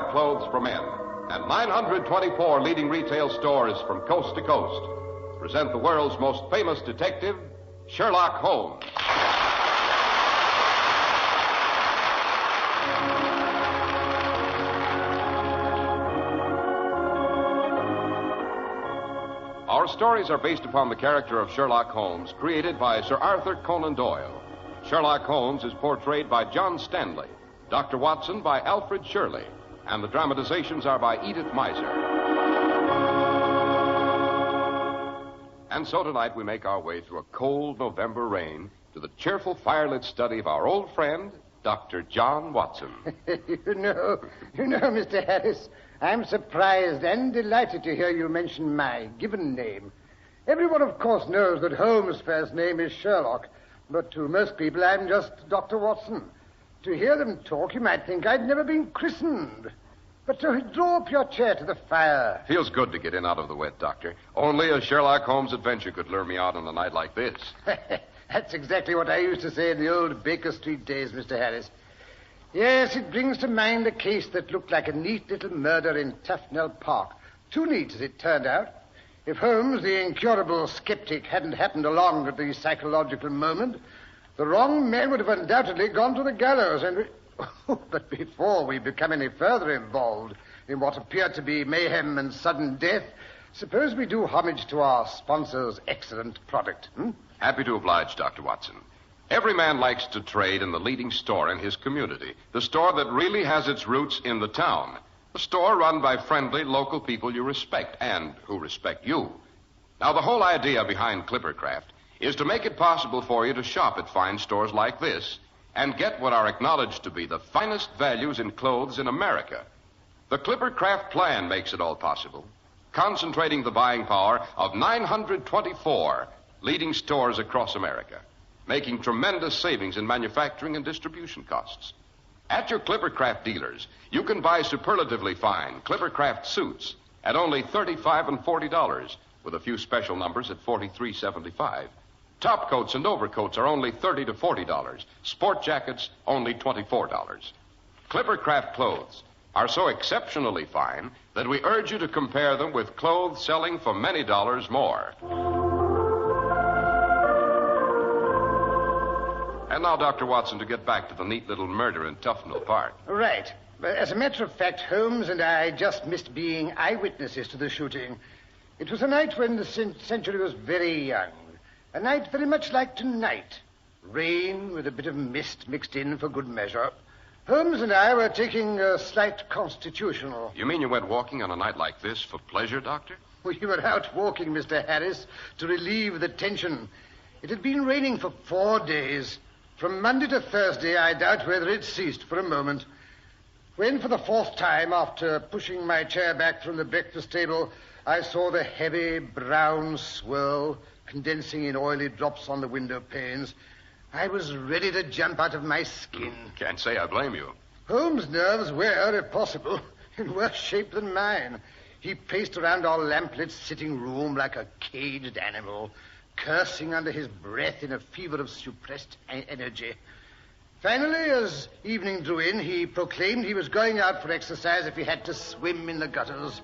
Craft clothes for men, and 924 leading retail stores from coast to coast present the world's most famous detective, Sherlock Holmes. Our stories are based upon the character of Sherlock Holmes, created by Sir Arthur Conan Doyle. Sherlock Holmes is portrayed by John Stanley, Dr. Watson by Alfred Shirley, and the dramatizations are by Edith Meiser. And so tonight we make our way through a cold November rain to the cheerful firelit study of our old friend, Dr. John Watson. You know, Mr. Harris, I'm surprised and delighted to hear you mention my given name. Everyone, of course, knows that Holmes' first name is Sherlock, but to most people I'm just Dr. Watson. To hear them talk, you might think I'd never been christened. But to draw up your chair to the fire. Feels good to get in out of the wet, Doctor. Only a Sherlock Holmes adventure could lure me out on a night like this. That's exactly what I used to say in the old Baker Street days, Mr. Harris. Yes, it brings to mind a case that looked like a neat little murder in Tufnell Park. Too neat, as it turned out. If Holmes, the incurable skeptic, hadn't happened along at the psychological moment, the wrong man would have undoubtedly gone to the gallows. But before we become any further involved in what appeared to be mayhem and sudden death, suppose we do homage to our sponsor's excellent product. Happy to oblige, Dr. Watson. Every man likes to trade in the leading store in his community, the store that really has its roots in the town, the store run by friendly local people you respect and who respect you. Now, the whole idea behind Clippercraft is to make it possible for you to shop at fine stores like this and get what are acknowledged to be the finest values in clothes in America. The Clippercraft plan makes it all possible, concentrating the buying power of 924 leading stores across America, making tremendous savings in manufacturing and distribution costs. At your Clippercraft dealers, you can buy superlatively fine Clippercraft suits at only $35 and $40, with a few special numbers at $43.75. Top coats and overcoats are only $30 to $40. Sport jackets, only $24. Clippercraft clothes are so exceptionally fine that we urge you to compare them with clothes selling for many dollars more. And now, Dr. Watson, to get back to the neat little murder in Tufnell Park. Right. As a matter of fact, Holmes and I just missed being eyewitnesses to the shooting. It was a night when the century was very young. A night very much like tonight. Rain with a bit of mist mixed in for good measure. Holmes and I were taking a slight constitutional. You mean you went walking on a night like this for pleasure, Doctor? We were out walking, Mr. Harris, to relieve the tension. It had been raining for 4 days. From Monday to Thursday, I doubt whether it ceased for a moment. When, for the 4th time, after pushing my chair back from the breakfast table, I saw the heavy brown swirl condensing in oily drops on the window panes, I was ready to jump out of my skin. Can't say I blame you. Holmes' nerves were, if possible, in worse shape than mine. He paced around our lamplit sitting room like a caged animal, cursing under his breath in a fever of suppressed energy. Finally, as evening drew in, he proclaimed he was going out for exercise if he had to swim in the gutters.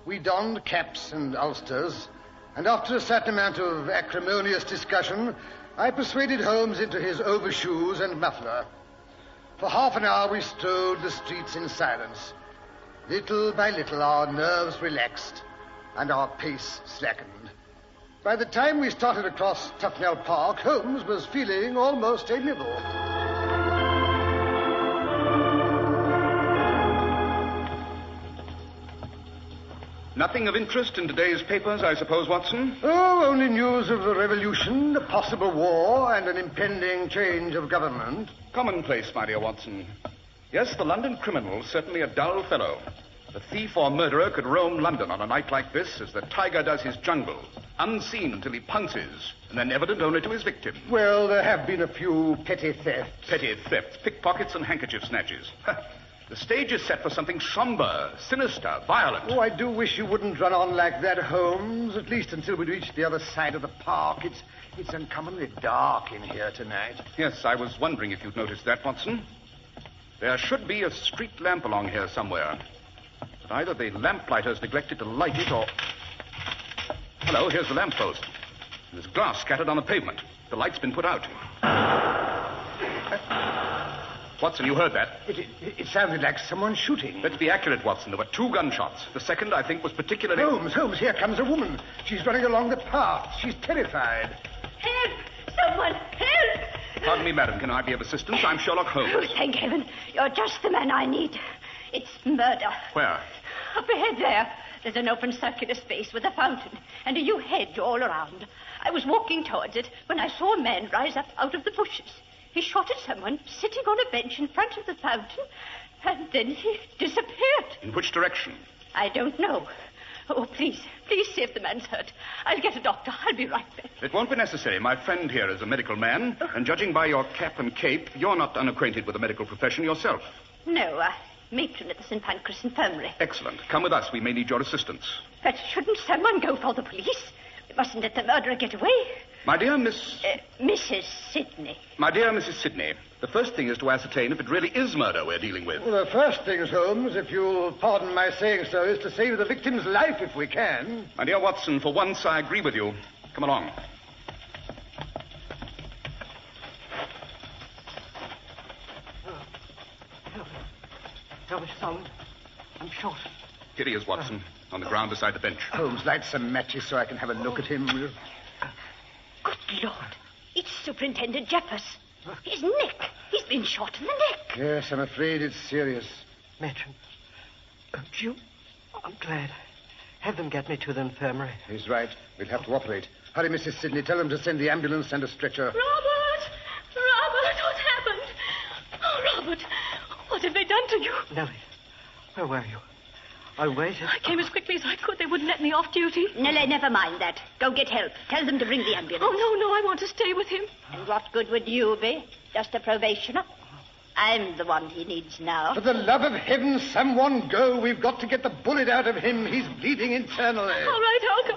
We donned caps and ulsters, and after a certain amount of acrimonious discussion, I persuaded Holmes into his overshoes and muffler. For half an hour we strode the streets in silence. Little by little our nerves relaxed and our pace slackened. By the time we started across Tufnell Park, Holmes was feeling almost amiable. Nothing of interest in today's papers, I suppose, Watson? Oh, only news of the revolution, a possible war, and an impending change of government. Commonplace, my dear Watson. Yes, the London criminal's certainly a dull fellow. The thief or murderer could roam London on a night like this as the tiger does his jungle, unseen until he pounces, and then evident only to his victim. Well, there have been a few petty thefts. Petty thefts, pickpockets, and handkerchief snatches. The stage is set for something somber, sinister, violent. Oh, I do wish you wouldn't run on like that, Holmes, at least until we reach the other side of the park. It's uncommonly dark in here tonight. Yes, I was wondering if you'd noticed that, Watson. There should be a street lamp along here somewhere. But either the lamplighters neglected to light it or... Hello, here's the lamppost. There's glass scattered on the pavement. The light's been put out. Watson, you heard that? It sounded like someone shooting. Let's be accurate, Watson. There were 2 gunshots. The second, I think, was particularly... Holmes, here comes a woman. She's running along the path. She's terrified. Help! Someone, help! Pardon me, madam. Can I be of assistance? I'm Sherlock Holmes. Oh, thank heaven. You're just the man I need. It's murder. Where? Up ahead there. There's an open circular space with a fountain and a yew hedge all around. I was walking towards it when I saw a man rise up out of the bushes. He shot at someone sitting on a bench in front of the fountain, and then he disappeared. In which direction? I don't know. Oh, please see if the man's hurt. I'll get a doctor. I'll be right back. It won't be necessary. My friend here is a medical man, and judging by your cap and cape, you're not unacquainted with the medical profession yourself. No, matron at the St. Pancras Infirmary. Excellent. Come with us. We may need your assistance. But shouldn't someone go for the police? We mustn't let the murderer get away. My dear Mrs. Sidney. My dear Mrs. Sidney, the first thing is to ascertain if it really is murder we're dealing with. Well, the first thing, Holmes, if you'll pardon my saying so, is to save the victim's life if we can. My dear Watson, for once I agree with you. Come along. Help me, someone. I'm shot. Here he is, Watson, on the ground beside the bench. Holmes, light some matches so I can have a look at him. Good Lord. It's Superintendent Jeffers. His neck. He's been shot in the neck. Yes, I'm afraid it's serious. Matron, don't you? I'm glad. Have them get me to the infirmary. He's right. We'll have to operate. Hurry, Mrs. Sidney. Tell them to send the ambulance and a stretcher. Robert, what's happened? Oh, Robert, what have they done to you? Nellie, where were you? I waited. I came as quickly as I could. They wouldn't let me off duty. Nellie, never mind that. Go get help. Tell them to bring the ambulance. Oh, no, I want to stay with him. And what good would you be? Just a probationer? I'm the one he needs now. For the love of heaven, someone go. We've got to get the bullet out of him. He's bleeding internally. All right, I'll go,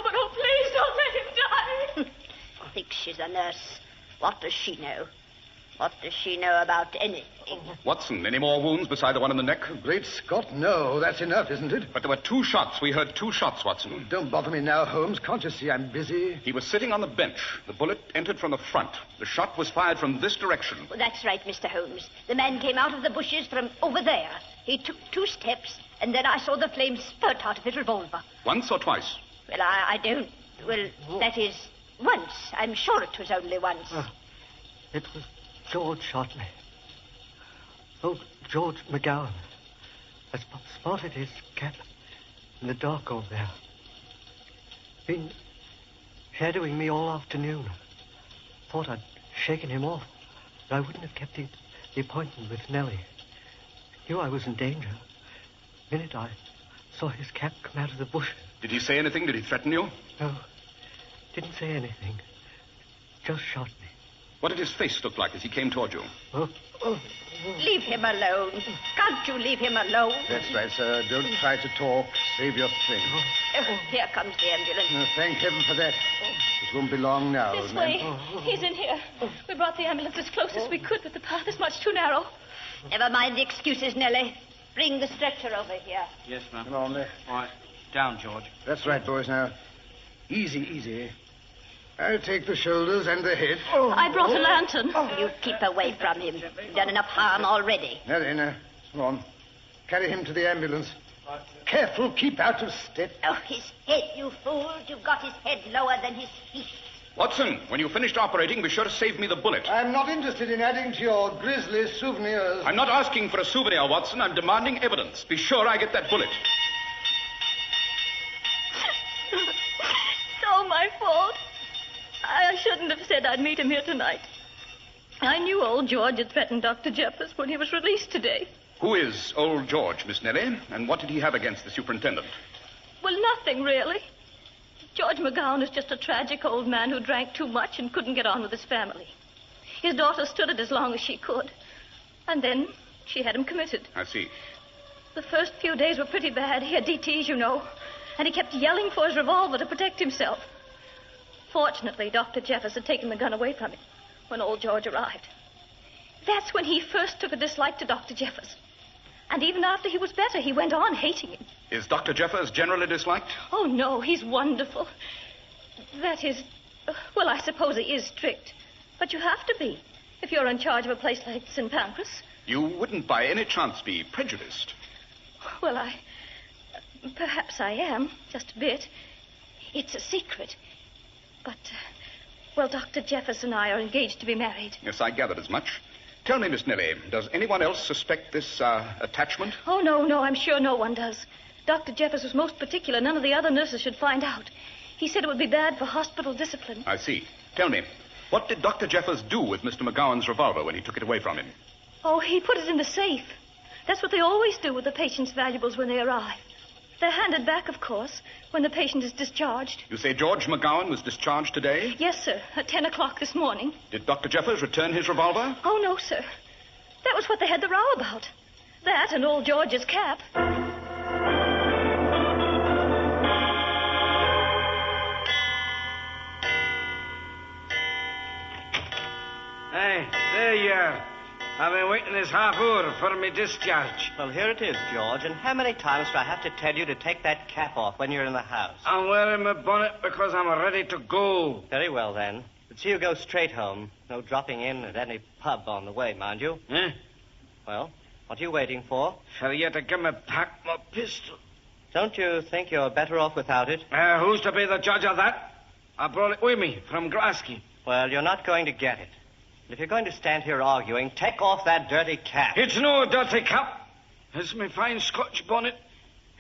but oh, please don't let him die. Thinks she's a nurse. What does she know? What does she know about anything? Watson, any more wounds beside the one in the neck? Great Scott, no. That's enough, isn't it? But there were 2 shots. We heard 2 shots, Watson. Don't bother me now, Holmes. Can't you see I'm busy? He was sitting on the bench. The bullet entered from the front. The shot was fired from this direction. Well, that's right, Mr. Holmes. The man came out of the bushes from over there. He took 2 steps, and then I saw the flame spurt out of his revolver. Once or twice? Well, I don't... Well, that is, once. I'm sure it was only once. It was George shot me. Oh, George McGowan. I spotted his cap in the dark over there. Been shadowing me all afternoon. Thought I'd shaken him off, but I wouldn't have kept the appointment with Nellie. Knew I was in danger. The minute I saw his cap come out of the bush. Did he say anything? Did he threaten you? No, didn't say anything. Just shot me. What did his face look like as he came toward you? Leave him alone. Can't you leave him alone? That's right, sir. Don't try to talk. Save your strength. Oh, here comes the ambulance. Thank heaven for that. It won't be long now, This old man. way. He's in here. We brought the ambulance as close as we could, but the path is much too narrow. Never mind the excuses, Nellie. Bring the stretcher over here. Yes, ma'am. Come on, there. All right. Down, George. That's right, boys. Now, easy. I'll take the shoulders and the head. I brought a lantern. You keep away from him. You've done enough harm already. Now, come on. Carry him to the ambulance. Careful, keep out of step. Oh, his head, you fool. You've got his head lower than his feet. Watson, when you finished operating, be sure to save me the bullet. I'm not interested in adding to your grisly souvenirs. I'm not asking for a souvenir, Watson. I'm demanding evidence. Be sure I get that bullet. It's all my fault. I shouldn't have said I'd meet him here tonight. I knew old George had threatened Dr. Jeffers when he was released today. Who is old George, Miss Nellie? And what did he have against the superintendent? Well, nothing, really. George McGowan is just a tragic old man who drank too much and couldn't get on with his family. His daughter stood it as long as she could. And then she had him committed. I see. The first few days were pretty bad. He had DTs, you know. And he kept yelling for his revolver to protect himself. Fortunately, Dr. Jeffers had taken the gun away from him when old George arrived. That's when he first took a dislike to Dr. Jeffers. And even after he was better, he went on hating him. Is Dr. Jeffers generally disliked? Oh, no, he's wonderful. That is, well, I suppose he is strict. But you have to be if you're in charge of a place like St. Pancras. You wouldn't by any chance be prejudiced. Well, perhaps I am, just a bit. It's a secret. But, well, Dr. Jeffers and I are engaged to be married. Yes, I gathered as much. Tell me, Miss Nellie, does anyone else suspect this attachment? Oh, no, I'm sure no one does. Dr. Jeffers was most particular. None of the other nurses should find out. He said it would be bad for hospital discipline. I see. Tell me, what did Dr. Jeffers do with Mr. McGowan's revolver when he took it away from him? Oh, he put it in the safe. That's what they always do with the patient's valuables when they arrive. They're handed back, of course, when the patient is discharged. You say George McGowan was discharged today? Yes, sir, at 10 o'clock this morning. Did Dr. Jeffers return his revolver? Oh, no, sir. That was what they had the row about. That and old George's cap. Hey, there you are. I've been waiting this half hour for me discharge. Well, here it is, George. And how many times do I have to tell you to take that cap off when you're in the house? I'm wearing my bonnet because I'm ready to go. Very well, then. Let's see you go straight home. No dropping in at any pub on the way, mind you. Eh? Well, what are you waiting for? For you to give me back my pistol. Don't you think you're better off without it? Who's to be the judge of that? I brought it with me from Grasky. Well, you're not going to get it. And if you're going to stand here arguing, take off that dirty cap. It's no dirty cap. It's my fine Scotch bonnet.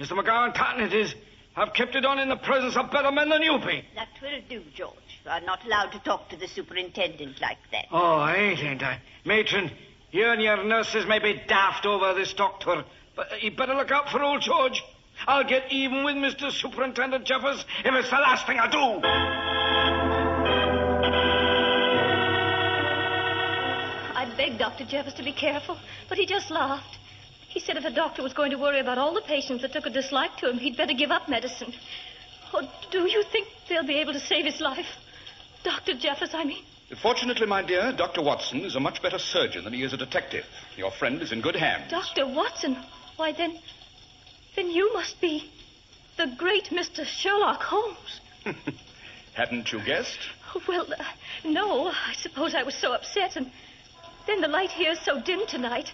Mr. McGowan tartan it is. I've kept it on in the presence of better men than you be. That will do, George. You are not allowed to talk to the superintendent like that. Oh, ain't I? Matron, you and your nurses may be daft over this doctor, but you better look out for old George. I'll get even with Mr. Superintendent Jeffers if it's the last thing I do. I begged Dr. Jeffers to be careful, but he just laughed. He said if the doctor was going to worry about all the patients that took a dislike to him, he'd better give up medicine. Oh, do you think they'll be able to save his life? Dr. Jeffers, I mean. Fortunately, my dear, Dr. Watson is a much better surgeon than he is a detective. Your friend is in good hands. Dr. Watson? Why, then you must be the great Mr. Sherlock Holmes. Hadn't you guessed? Well, no. I suppose I was so upset, and then the light here is so dim tonight.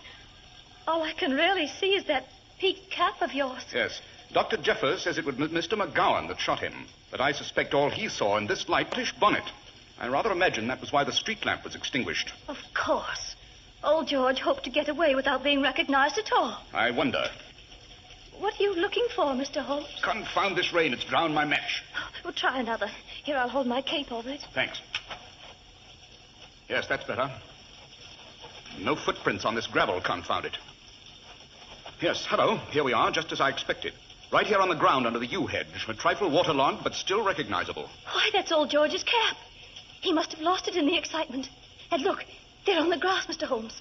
All I can really see is that peaked cap of yours. Yes. Dr. Jeffers says it was Mr. McGowan that shot him, but I suspect all he saw in this lightish bonnet. I rather imagine that was why the street lamp was extinguished. Of course. Old George hoped to get away without being recognized at all. I wonder. What are you looking for, Mr. Holmes? Confound this rain. It's drowned my match. We'll try another. Here, I'll hold my cape over it. Thanks. Yes, that's better. No footprints on this gravel, confound it. Yes, hello. Here we are, just as I expected. Right here on the ground under the yew hedge. A trifle waterlogged, but still recognizable. Why, that's old George's cap. He must have lost it in the excitement. And look, there on the grass, Mr. Holmes.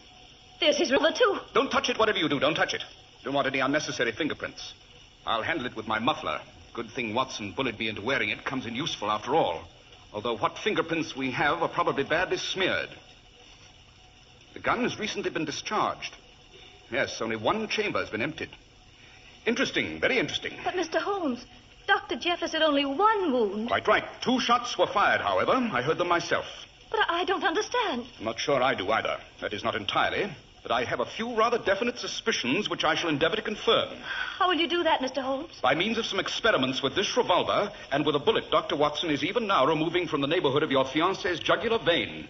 There's his revolver, too. Don't touch it, whatever you do. Don't touch it. Don't want any unnecessary fingerprints. I'll handle it with my muffler. Good thing Watson bullied me into wearing it. Comes in useful after all. Although what fingerprints we have are probably badly smeared. The gun has recently been discharged. Yes, only one chamber has been emptied. Interesting, very interesting. But, Mr. Holmes, Dr. Jeffers had only one wound. Quite right. 2 shots were fired, however. I heard them myself. But I don't understand. I'm not sure I do either. That is, not entirely. But I have a few rather definite suspicions which I shall endeavor to confirm. How will you do that, Mr. Holmes? By means of some experiments with this revolver and with a bullet Dr. Watson is even now removing from the neighborhood of your fiancé's jugular vein.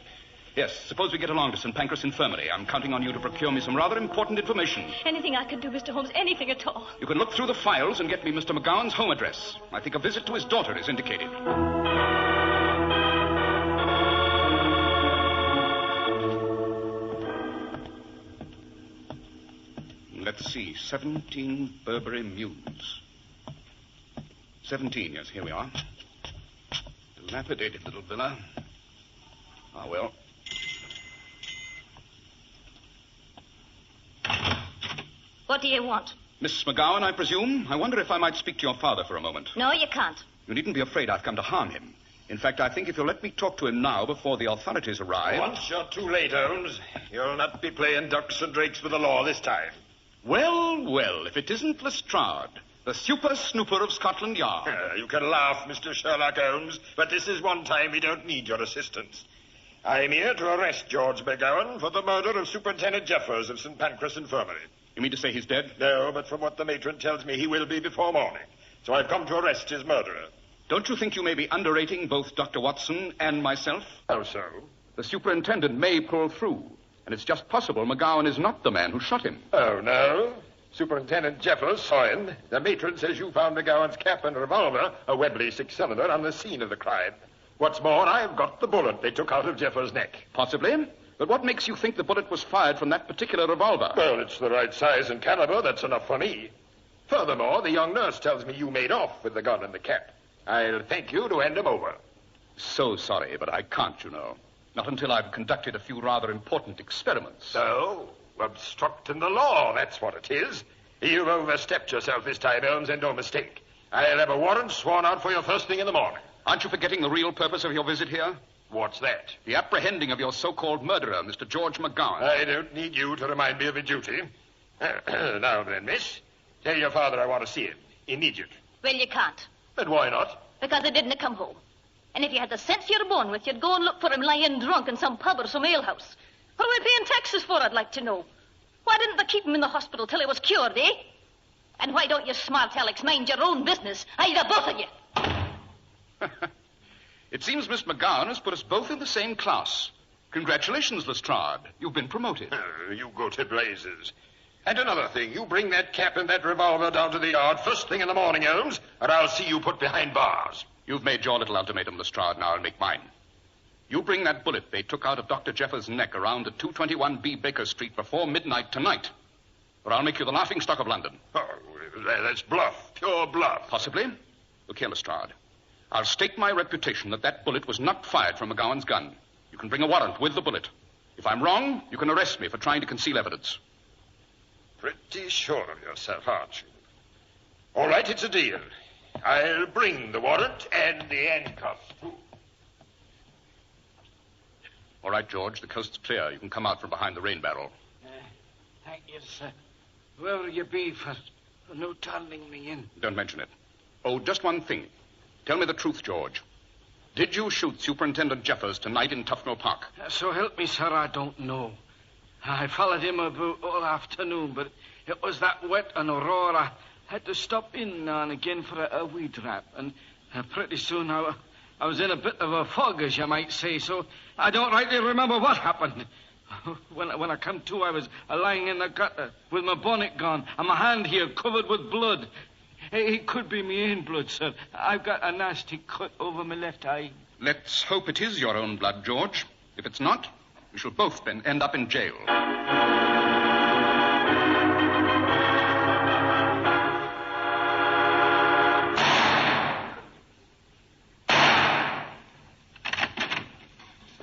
Yes, suppose we get along to St. Pancras Infirmary. I'm counting on you to procure me some rather important information. Anything I can do, Mr. Holmes, anything at all. You can look through the files and get me Mr. McGowan's home address. I think a visit to his daughter is indicated. Let's see, 17 Burberry Mews. 17, yes, here we are. Dilapidated little villa. Ah, well. What do you want? Miss McGowan, I presume? I wonder if I might speak to your father for a moment. No, you can't. You needn't be afraid I've come to harm him. In fact, I think if you'll let me talk to him now before the authorities arrive... Once you're too late, Holmes. You'll not be playing ducks and drakes with the law this time. Well, if it isn't Lestrade, the super snooper of Scotland Yard. You can laugh, Mr. Sherlock Holmes, but this is one time we don't need your assistance. I'm here to arrest George McGowan for the murder of Superintendent Jeffers of St. Pancras Infirmary. You mean to say he's dead? No, but from what the matron tells me, he will be before morning. So I've come to arrest his murderer. Don't you think you may be underrating both Dr. Watson and myself? How so? The superintendent may pull through, and it's just possible McGowan is not the man who shot him. Oh, no? Superintendent Jeffers saw him. The matron says you found McGowan's cap and revolver, a Webley six-cylinder, on the scene of the crime. What's more, I've got the bullet they took out of Jeffers' neck. Possibly. But what makes you think the bullet was fired from that particular revolver? Well, it's the right size and caliber. That's enough for me. Furthermore, the young nurse tells me you made off with the gun and the cap. I'll thank you to hand him over. So sorry, but I can't, you know. Not until I've conducted a few rather important experiments. So, obstructing the law, that's what it is. You've overstepped yourself this time, Holmes, and no mistake. I'll have a warrant sworn out for you first thing in the morning. Aren't you forgetting the real purpose of your visit here? What's that? The apprehending of your so-called murderer, Mr. George McGowan. I don't need you to remind me of a duty. Now then, miss, tell your father I want to see him. Immediate. Well, you can't. But why not? Because he didn't come home. And if you had the sense you're born with, you'd go and look for him lying drunk in some pub or some alehouse. What are we paying taxes for, I'd like to know? Why didn't they keep him in the hospital till he was cured, eh? And why don't you smart Alex mind your own business, either both of you? It seems Miss McGowan has put us both in the same class. Congratulations, Lestrade. You've been promoted. You go to blazes. And another thing, you bring that cap and that revolver down to the yard first thing in the morning, Holmes, or I'll see you put behind bars. You've made your little ultimatum, Lestrade. Now I'll make mine. You bring that bullet they took out of Dr. Jeffers' neck around at 221B Baker Street before midnight tonight, or I'll make you the laughingstock of London. Oh, that's bluff, pure bluff. Possibly. Look here, Lestrade. I'll stake my reputation that that bullet was not fired from McGowan's gun. You can bring a warrant with the bullet. If I'm wrong, you can arrest me for trying to conceal evidence. Pretty sure of yourself, aren't you? All right, it's a deal. I'll bring the warrant and the handcuffs, too. All right, George, the coast's clear. You can come out from behind the rain barrel. Thank you, sir. Where'll you be for no turning me in? Don't mention it. Oh, just one thing. Tell me the truth, George. Did you shoot Superintendent Jeffers tonight in Tufnell Park? So help me, sir, I don't know. I followed him about all afternoon, but it was that wet and Aurora. I had to stop in now and again for a wee drap, and pretty soon I was in a bit of a fog, as you might say, so I don't rightly remember what happened. When I come to, I was lying in the gutter with my bonnet gone and my hand here covered with blood. It could be my own blood, sir. I've got a nasty cut over my left eye. Let's hope it is your own blood, George. If it's not, we shall both end up in jail.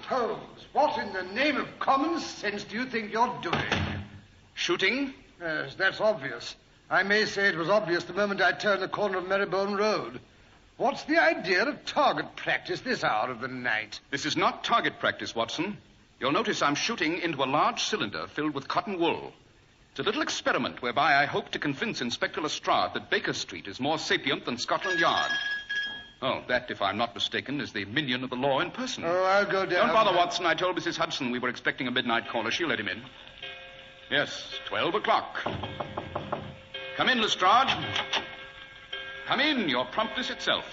Holmes, what in the name of common sense do you think you're doing? Shooting? Yes, that's obvious. I may say it was obvious the moment I turned the corner of Marybone Road. What's the idea of target practice this hour of the night? This is not target practice, Watson. You'll notice I'm shooting into a large cylinder filled with cotton wool. It's a little experiment whereby I hope to convince Inspector Lestrade that Baker Street is more sapient than Scotland Yard. Oh, that, if I'm not mistaken, is the minion of the law in person. Oh, I'll go down. Don't bother, Watson. I told Mrs. Hudson we were expecting a midnight caller. She'll let him in. Yes, 12 o'clock. Come in, Lestrade. Come in, your promptness itself.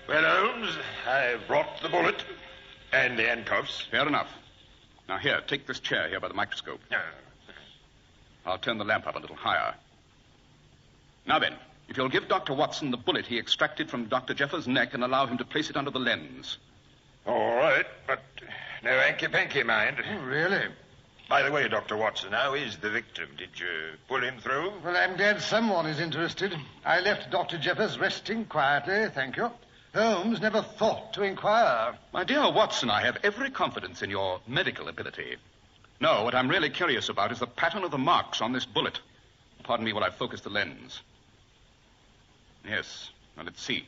Well, Holmes, I've brought the bullet and the handcuffs. Fair enough. Now, here, take this chair here by the microscope. I'll turn the lamp up a little higher. Now then, if you'll give Dr. Watson the bullet he extracted from Dr. Jeffers' neck and allow him to place it under the lens. All right, but no hanky-panky, mind. Oh, really? By the way, Dr. Watson, how is the victim? Did you pull him through? Well, I'm glad someone is interested. I left Dr. Jeffers resting quietly, thank you. Holmes never thought to inquire. My dear Watson, I have every confidence in your medical ability. No, what I'm really curious about is the pattern of the marks on this bullet. Pardon me while I focus the lens. Yes, now let's see.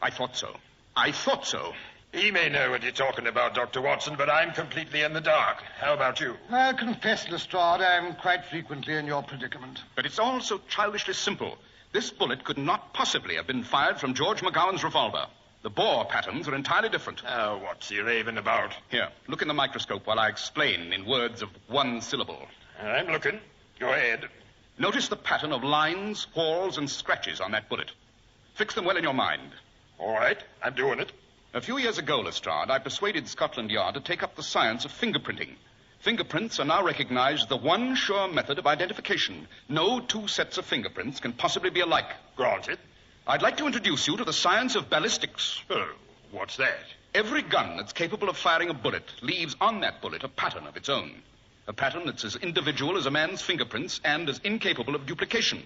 I thought so. I thought so. He may know what you're talking about, Dr. Watson, but I'm completely in the dark. How about you? I'll confess, Lestrade, I'm quite frequently in your predicament. But it's all so childishly simple. This bullet could not possibly have been fired from George McGowan's revolver. The bore patterns are entirely different. Oh, what's he raving about? Here, look in the microscope while I explain in words of one syllable. I'm looking. Go ahead. Notice the pattern of lines, whorls, and scratches on that bullet. Fix them well in your mind. All right, I'm doing it. A few years ago, Lestrade, I persuaded Scotland Yard to take up the science of fingerprinting. Fingerprints are now recognized as the one sure method of identification. No two sets of fingerprints can possibly be alike. Granted. I'd like to introduce you to the science of ballistics. Oh, what's that? Every gun that's capable of firing a bullet leaves on that bullet a pattern of its own. A pattern that's as individual as a man's fingerprints and as incapable of duplication.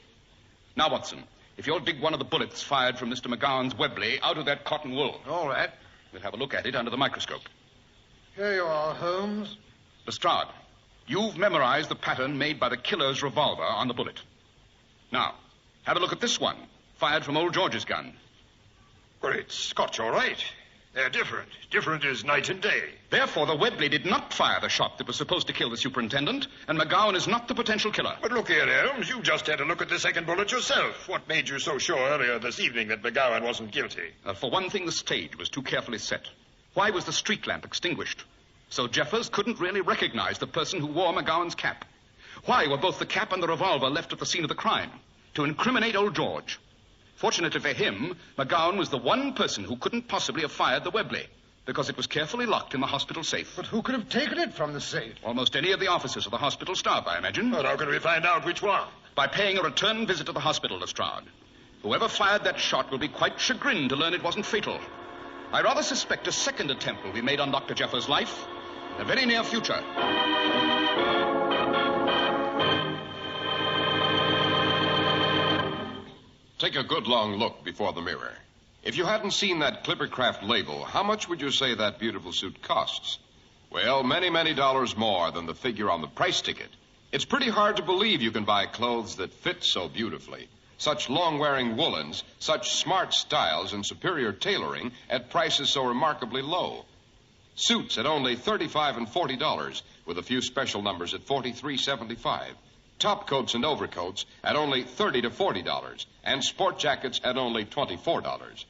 Now, Watson, if you'll dig one of the bullets fired from Mr. McGowan's Webley out of that cotton wool. All right. We'll have a look at it under the microscope. Here you are, Holmes. Lestrade, you've memorized the pattern made by the killer's revolver on the bullet. Now, have a look at this one, fired from old George's gun. Great Scotch, all right. They're different. Different as night and day. Therefore, the Webley did not fire the shot that was supposed to kill the superintendent, and McGowan is not the potential killer. But look here, Holmes, you just had a look at the second bullet yourself. What made you so sure earlier this evening that McGowan wasn't guilty? For one thing, the stage was too carefully set. Why was the street lamp extinguished? So Jeffers couldn't really recognize the person who wore McGowan's cap. Why were both the cap and the revolver left at the scene of the crime? To incriminate old George. Fortunately for him, McGowan was the one person who couldn't possibly have fired the Webley, because it was carefully locked in the hospital safe. But who could have taken it from the safe? Almost any of the officers of the hospital staff, I imagine. But how can we find out which one? By paying a return visit to the hospital, Lestrade. Whoever fired that shot will be quite chagrined to learn it wasn't fatal. I rather suspect a second attempt will be made on Dr. Jeffers' life in the very near future. Take a good long look before the mirror. If you hadn't seen that Clippercraft label, how much would you say that beautiful suit costs? Well, many, many dollars more than the figure on the price ticket. It's pretty hard to believe you can buy clothes that fit so beautifully. Such long-wearing woolens, such smart styles and superior tailoring at prices so remarkably low. Suits at only $35 and $40, with a few special numbers at $43.75. Top coats and overcoats at only $30 to $40, and sport jackets at only $24.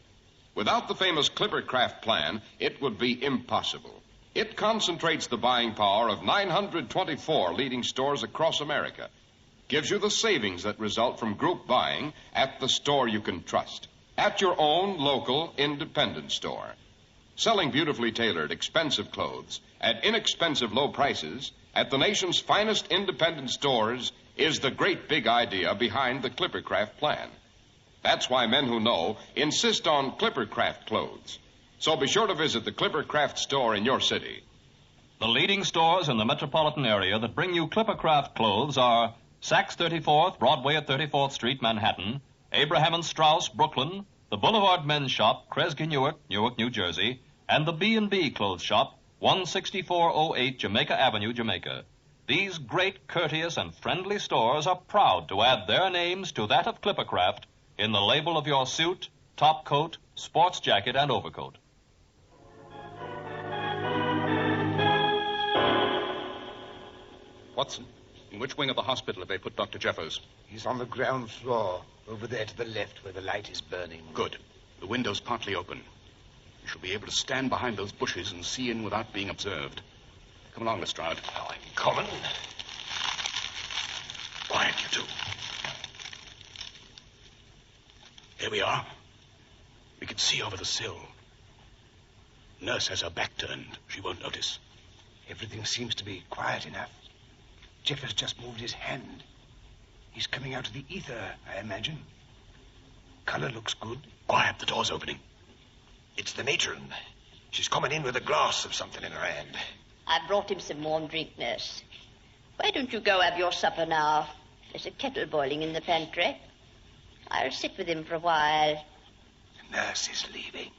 Without the famous Clippercraft plan, it would be impossible. It concentrates the buying power of 924 leading stores across America. Gives you the savings that result from group buying at the store you can trust. At your own local independent store. Selling beautifully tailored, expensive clothes at inexpensive low prices at the nation's finest independent stores is the great big idea behind the Clippercraft plan. That's why men who know insist on Clippercraft clothes. So be sure to visit the Clippercraft store in your city. The leading stores in the metropolitan area that bring you Clippercraft clothes are Saks 34th, Broadway at 34th Street, Manhattan, Abraham and Straus, Brooklyn, the Boulevard Men's Shop, Kresge, Newark, New Jersey, and the B&B Clothes Shop, 16408 Jamaica Avenue, Jamaica. These great, courteous, and friendly stores are proud to add their names to that of Clippercraft in the label of your suit, top coat, sports jacket, and overcoat. Watson, in which wing of the hospital have they put Dr. Jeffers? He's on the ground floor, over there to the left where the light is burning. Good. The window's partly open. We shall be able to stand behind those bushes and see in without being observed. Come along, Lestrade. Oh, I'm coming. Quiet, you two. Here we are. We can see over the sill. Nurse has her back turned. She won't notice. Everything seems to be quiet enough. Jeffers just moved his hand. He's coming out of the ether, I imagine. Color looks good. Quiet, the door's opening. It's the matron. She's coming in with a glass of something in her hand. I brought him some warm drink, nurse. Why don't you go have your supper now? There's a kettle boiling in the pantry. I'll sit with him for a while. The nurse is leaving.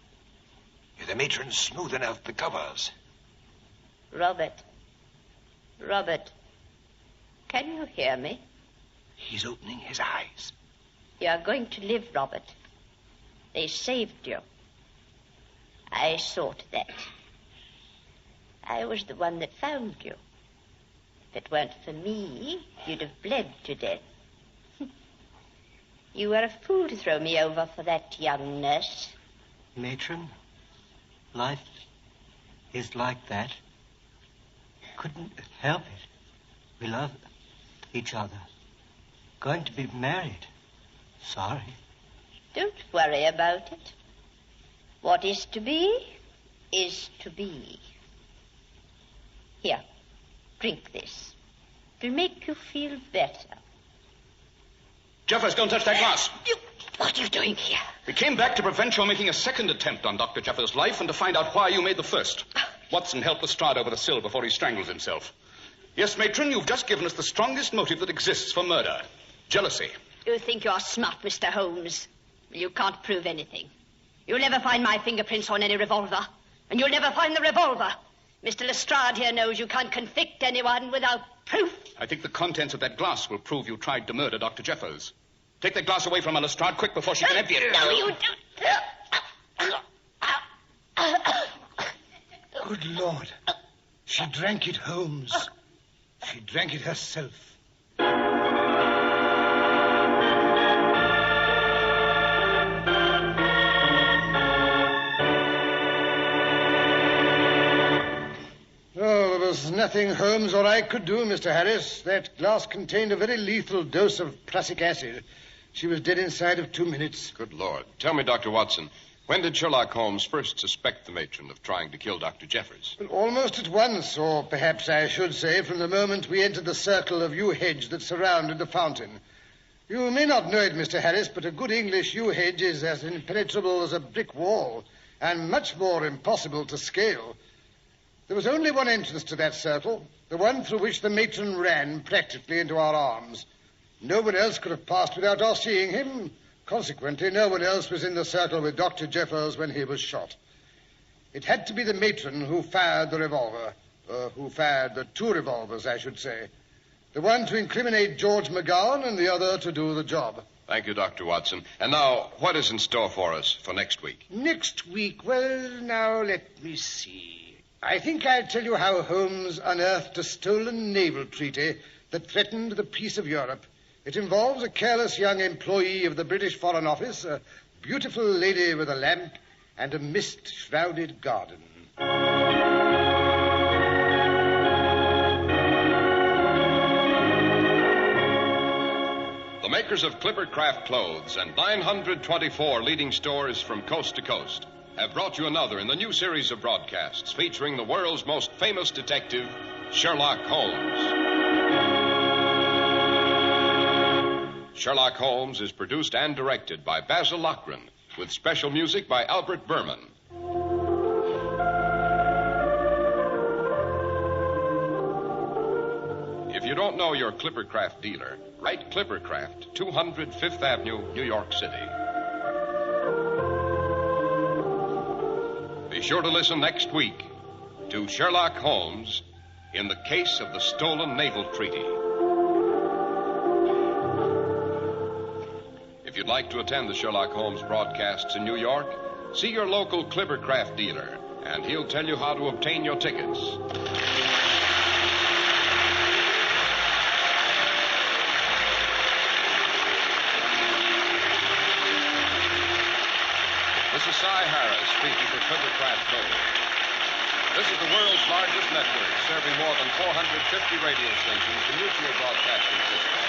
The matron's smoothing out the covers. Robert, can you hear me? He's opening his eyes. You are going to live, Robert. They saved you. I saw to that. I was the one that found you. If it weren't for me, you'd have bled to death. You were a fool to throw me over for that young nurse. Matron, life is like that. Couldn't help it. We love each other. Going to be married. Sorry. Don't worry about it. What is to be, is to be. Here, drink this. It'll make you feel better. Jeffers, don't touch that glass. What are you doing here? We came back to prevent your making a second attempt on Dr. Jeffers' life and to find out why you made the first. Watson helped Lestrade over the sill before he strangles himself. Yes, Matron, you've just given us the strongest motive that exists for murder. Jealousy. You think you're smart, Mr. Holmes. You can't prove anything. You'll never find my fingerprints on any revolver. And you'll never find the revolver. Mr. Lestrade here knows you can't convict anyone without proof. I think the contents of that glass will prove you tried to murder Dr. Jeffers. Take that glass away from her, Lestrade, quick, before she can empty it. No, you don't. Good Lord. She drank it, Holmes. She drank it herself. There was nothing Holmes or I could do, Mr. Harris. That glass contained a very lethal dose of prussic acid. She was dead inside of 2 minutes. Good Lord. Tell me, Dr. Watson, when did Sherlock Holmes first suspect the matron of trying to kill Dr. Jeffers? Well, almost at once, or perhaps I should say from the moment we entered the circle of yew hedge that surrounded the fountain. You may not know it, Mr. Harris, but a good English yew hedge is as impenetrable as a brick wall, and much more impossible to scale. There was only one entrance to that circle, the one through which the matron ran practically into our arms. No one else could have passed without our seeing him. Consequently, no one else was in the circle with Dr. Jeffers when he was shot. It had to be the matron who fired the revolver, who fired the 2 revolvers, I should say. The one to incriminate George McGowan and the other to do the job. Thank you, Dr. Watson. And now, what is in store for us for next week? Next week? Well, now, let me see. I think I'll tell you how Holmes unearthed a stolen naval treaty that threatened the peace of Europe. It involves a careless young employee of the British Foreign Office, a beautiful lady with a lamp, and a mist-shrouded garden. The makers of Clippercraft clothes and 924 leading stores from coast to coast have brought you another in the new series of broadcasts featuring the world's most famous detective, Sherlock Holmes. Sherlock Holmes is produced and directed by Basil Lochran, with special music by Albert Berman. If you don't know your Clippercraft dealer, write Clippercraft, 200 Fifth Avenue, New York City. Be sure to listen next week to Sherlock Holmes in the case of the stolen naval treaty. If you'd like to attend the Sherlock Holmes broadcasts in New York, see your local Clippercraft dealer, and he'll tell you how to obtain your tickets. This is Cy Harris speaking for Clippercraft Clothes. This is the world's largest network, serving more than 450 radio stations, the Mutual Broadcasting System.